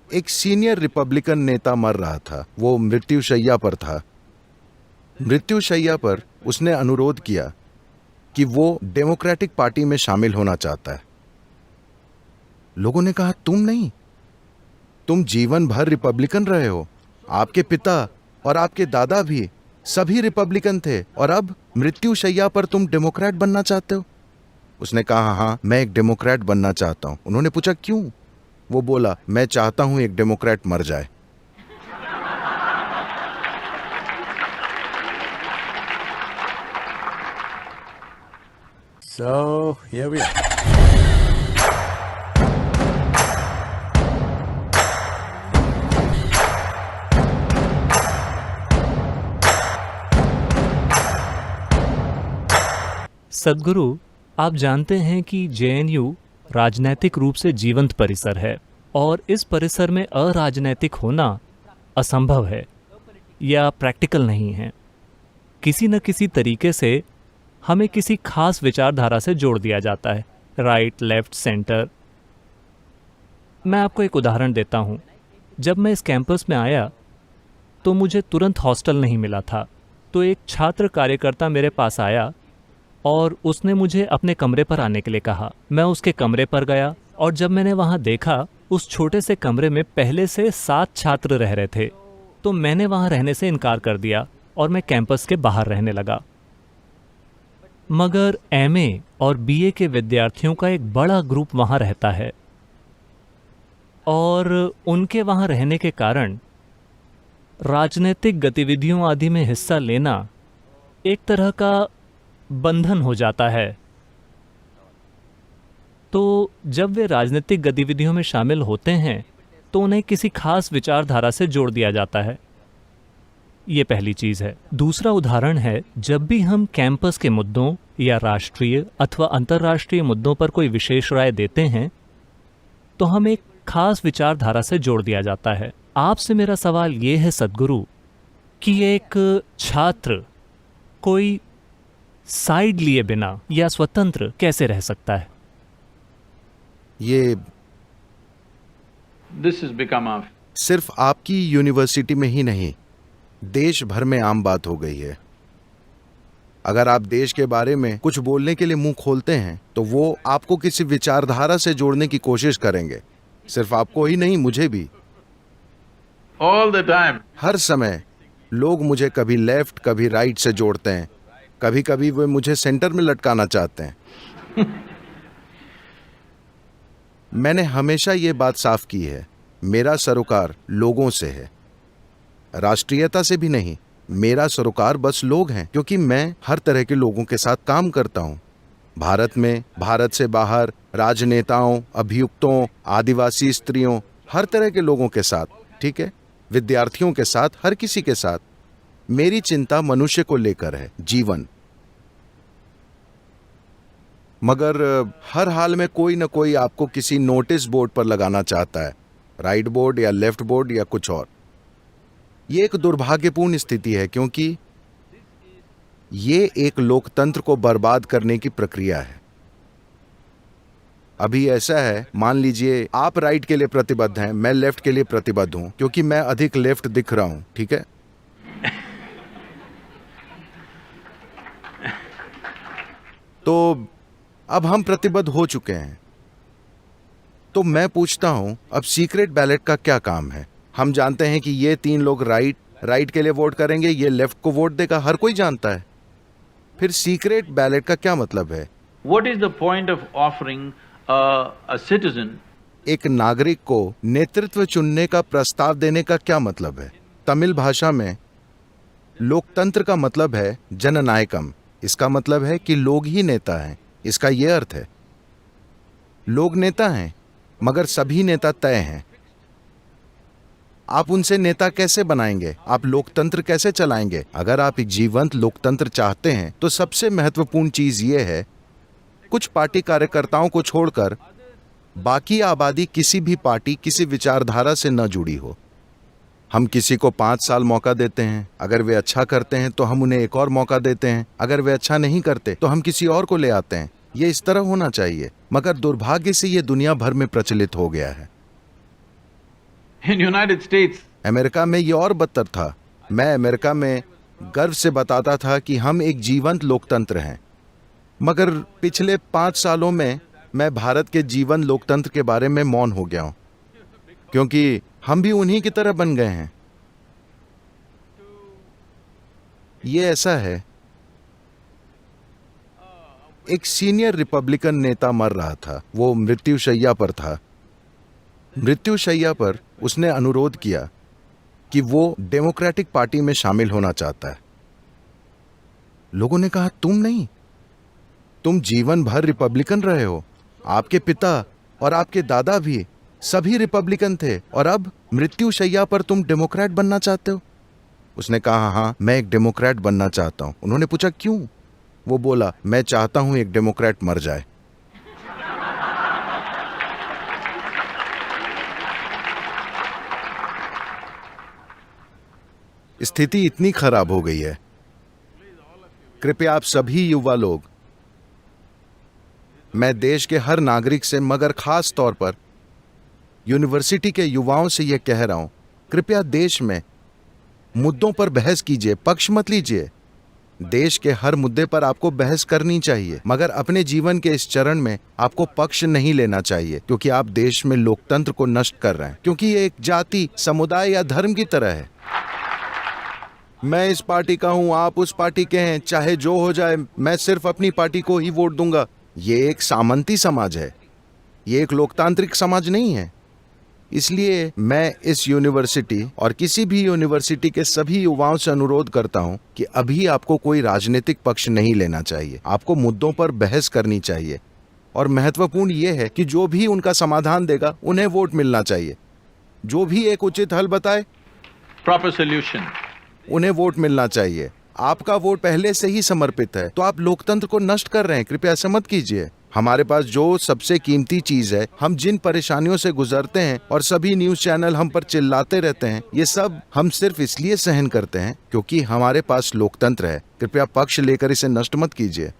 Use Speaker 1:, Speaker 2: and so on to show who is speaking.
Speaker 1: एक senior Republican नेता मर रहा था, वो मृत्युशैया पर था। मृत्युशैया पर उसने अनुरोध किया कि वो डेमोक्रेटिक पार्टी में शामिल होना चाहता है। लोगों ने कहा, तुम नहीं, तुम जीवन भर रिपब्लिकन रहे हो, आपके पिता और आपके दादा भी सभी रिपब्लिकन थे, और अब मृत्युशैया पर तुम डेमोक्रेट बनना चाहते हो? उसने कहा, हाँ, मैं एक डेमोक्रेट बनना चाहता हूं। उन्होंने पूछा, क्यों? वो बोला, मैं चाहता हूं एक डेमोक्रेट मर जाए।
Speaker 2: So here we are.
Speaker 3: सद्गुरु, आप जानते हैं कि जेएनयू राजनैतिक रूप से जीवंत परिसर है और इस परिसर में अराजनैतिक होना असंभव है या प्रैक्टिकल नहीं है। किसी न किसी तरीके से हमें किसी खास विचारधारा से जोड़ दिया जाता है, राइट, लेफ्ट, सेंटर। मैं आपको एक उदाहरण देता हूँ। जब मैं इस कैंपस में आया तो मुझे तुरंत हॉस्टल नहीं मिला था, तो एक छात्र कार्यकर्ता मेरे पास आया और उसने मुझे अपने कमरे पर आने के लिए कहा। मैं उसके कमरे पर गया और जब मैंने वहाँ देखा, उस छोटे से कमरे में पहले से 7 छात्र रह रहे थे, तो मैंने वहाँ रहने से इनकार कर दिया और मैं कैंपस के बाहर रहने लगा। मगर एमए और बीए के विद्यार्थियों का एक बड़ा ग्रुप वहाँ रहता है और उनके वहाँ रहने के कारण राजनीतिक गतिविधियों आदि में हिस्सा लेना एक तरह का बंधन हो जाता है। तो जब वे राजनीतिक गतिविधियों में शामिल होते हैं तो उन्हें किसी खास विचारधारा से जोड़ दिया जाता है। ये पहली चीज़ है। दूसरा उदाहरण है, जब भी हम कैंपस के मुद्दों या राष्ट्रीय अथवा अंतर्राष्ट्रीय मुद्दों पर कोई विशेष राय देते हैं तो हम एक खास विचारधारा से जोड़ दिया जाता है। आपसे मेरा सवाल ये है सद्गुरु कि एक छात्र कोई साइड लिए बिना या स्वतंत्र कैसे रह सकता है?
Speaker 1: ये
Speaker 4: This has become a
Speaker 1: सिर्फ आपकी यूनिवर्सिटी में ही नहीं, देश भर में आम बात हो गई है। अगर आप देश के बारे में कुछ बोलने के लिए मुंह खोलते हैं तो वो आपको किसी विचारधारा से जोड़ने की कोशिश करेंगे। सिर्फ आपको ही नहीं, मुझे भी।
Speaker 4: all the time.
Speaker 1: हर समय लोग मुझे कभी लेफ्ट कभी राइट से जोड़ते हैं, कभी कभी वे मुझे सेंटर में लटकाना चाहते हैं। मैंने हमेशा ये बात साफ की है, मेरा सरोकार लोगों से है, राष्ट्रीयता से भी नहीं। मेरा सरोकार बस लोग हैं, क्योंकि मैं हर तरह के लोगों के साथ काम करता हूं। भारत में, भारत से बाहर, राजनेताओं, अभियुक्तों, आदिवासी स्त्रियों, हर तरह के लोगों के साथ, ठीक है, विद्यार्थियों के साथ, हर किसी के साथ। मेरी चिंता मनुष्य को लेकर है, जीवन। मगर हर हाल में कोई न कोई आपको किसी नोटिस बोर्ड पर लगाना चाहता है, राइट बोर्ड या लेफ्ट बोर्ड या कुछ और। ये एक दुर्भाग्यपूर्ण स्थिति है, क्योंकि ये एक लोकतंत्र को बर्बाद करने की प्रक्रिया है। अभी ऐसा है, मान लीजिए आप राइट के लिए प्रतिबद्ध हैं, मैं लेफ्ट के लिए प्रतिबद्ध हूं, क्योंकि मैं अधिक लेफ्ट दिख रहा हूं, ठीक है। तो अब हम प्रतिबद्ध हो चुके हैं। तो मैं पूछता हूं, अब सीक्रेट बैलेट का क्या काम है? हम जानते हैं कि ये 3 लोग राइट के लिए वोट करेंगे, ये लेफ्ट को वोट देगा, हर कोई जानता है। फिर सीक्रेट बैलेट का क्या मतलब है?
Speaker 4: What is the point of offering a citizen
Speaker 1: एक नागरिक को नेतृत्व चुनने का प्रस्ताव देने का क्या मतलब है? तमिल भाषा में लोकतंत्र का मतलब है जननायकम। इसका मतलब है कि लोग ही नेता हैं। इसका यह अर्थ है, लोग नेता हैं, मगर सभी नेता तय हैं। आप उनसे नेता कैसे बनाएंगे? आप लोकतंत्र कैसे चलाएंगे? अगर आप एक जीवंत लोकतंत्र चाहते हैं तो सबसे महत्वपूर्ण चीज ये है, कुछ पार्टी कार्यकर्ताओं को छोड़कर बाकी आबादी किसी भी पार्टी, किसी विचारधारा से न जुड़ी हो। हम किसी को 5 साल मौका देते हैं, अगर वे अच्छा करते हैं तो हम उन्हें एक और मौका देते हैं, अगर वे अच्छा नहीं करते तो हम किसी और को ले आते हैं। ये इस तरह होना चाहिए, मगर दुर्भाग्य से ये दुनिया भर में प्रचलित हो गया है।
Speaker 4: In United States,
Speaker 1: अमेरिका में ये और बदतर था। मैं अमेरिका में गर्व से बताता था कि हम एक जीवंत लोकतंत्र हैं, मगर पिछले 5 सालों में मैं भारत के जीवन लोकतंत्र के बारे में मौन हो गया हूं, क्योंकि हम भी उन्हीं की तरह बन गए हैं। ये ऐसा है, एक सीनियर रिपब्लिकन नेता मर रहा था। वो मृत्युशैया पर था। मृत्युशैया पर उसने अनुरोध किया कि वो डेमोक्रेटिक पार्टी में शामिल होना चाहता है। लोगों ने कहा, तुम नहीं, तुम जीवन भर रिपब्लिकन रहे हो, आपके पिता और आपके दादा भी सभी रिपब्लिकन थे, और अब मृत्युशैया पर तुम डेमोक्रेट बनना चाहते हो? उसने कहा, हाँ, मैं एक डेमोक्रेट बनना चाहता हूं। उन्होंने पूछा, क्यों? वो बोला, मैं चाहता हूं एक डेमोक्रेट मर जाए। स्थिति इतनी खराब हो गई है। कृपया आप सभी युवा लोग, मैं देश के हर नागरिक से, मगर खास तौर पर यूनिवर्सिटी के युवाओं से यह कह रहा हूं, कृपया देश में मुद्दों पर बहस कीजिए, पक्ष मत लीजिए। देश के हर मुद्दे पर आपको बहस करनी चाहिए, मगर अपने जीवन के इस चरण में आपको पक्ष नहीं लेना चाहिए, क्योंकि आप देश में लोकतंत्र को नष्ट कर रहे हैं, क्योंकि ये एक जाति, समुदाय या धर्म की तरह है। मैं इस पार्टी का हूं, आप उस पार्टी के हैं, चाहे जो हो जाए, मैं सिर्फ अपनी पार्टी को ही वोट दूंगा। ये एक सामंती समाज है, ये एक लोकतांत्रिक समाज नहीं है। इसलिए मैं इस यूनिवर्सिटी और किसी भी यूनिवर्सिटी के सभी युवाओं से अनुरोध करता हूं कि अभी आपको कोई राजनीतिक पक्ष नहीं लेना चाहिए, आपको मुद्दों पर बहस करनी चाहिए, और महत्वपूर्ण यह है कि जो भी उनका समाधान देगा उन्हें वोट मिलना चाहिए। जो भी एक उचित हल बताए,
Speaker 4: proper solution.
Speaker 1: उन्हें वोट मिलना चाहिए। आपका वोट पहले से ही समर्पित है, तो आप लोकतंत्र को नष्ट कर रहे हैं। कृपया ऐसा मत कीजिए। हमारे पास जो सबसे कीमती चीज है, हम जिन परेशानियों से गुजरते हैं और सभी न्यूज चैनल हम पर चिल्लाते रहते हैं, ये सब हम सिर्फ इसलिए सहन करते हैं क्योंकि हमारे पास लोकतंत्र है। कृपया पक्ष लेकर इसे नष्ट मत कीजिए।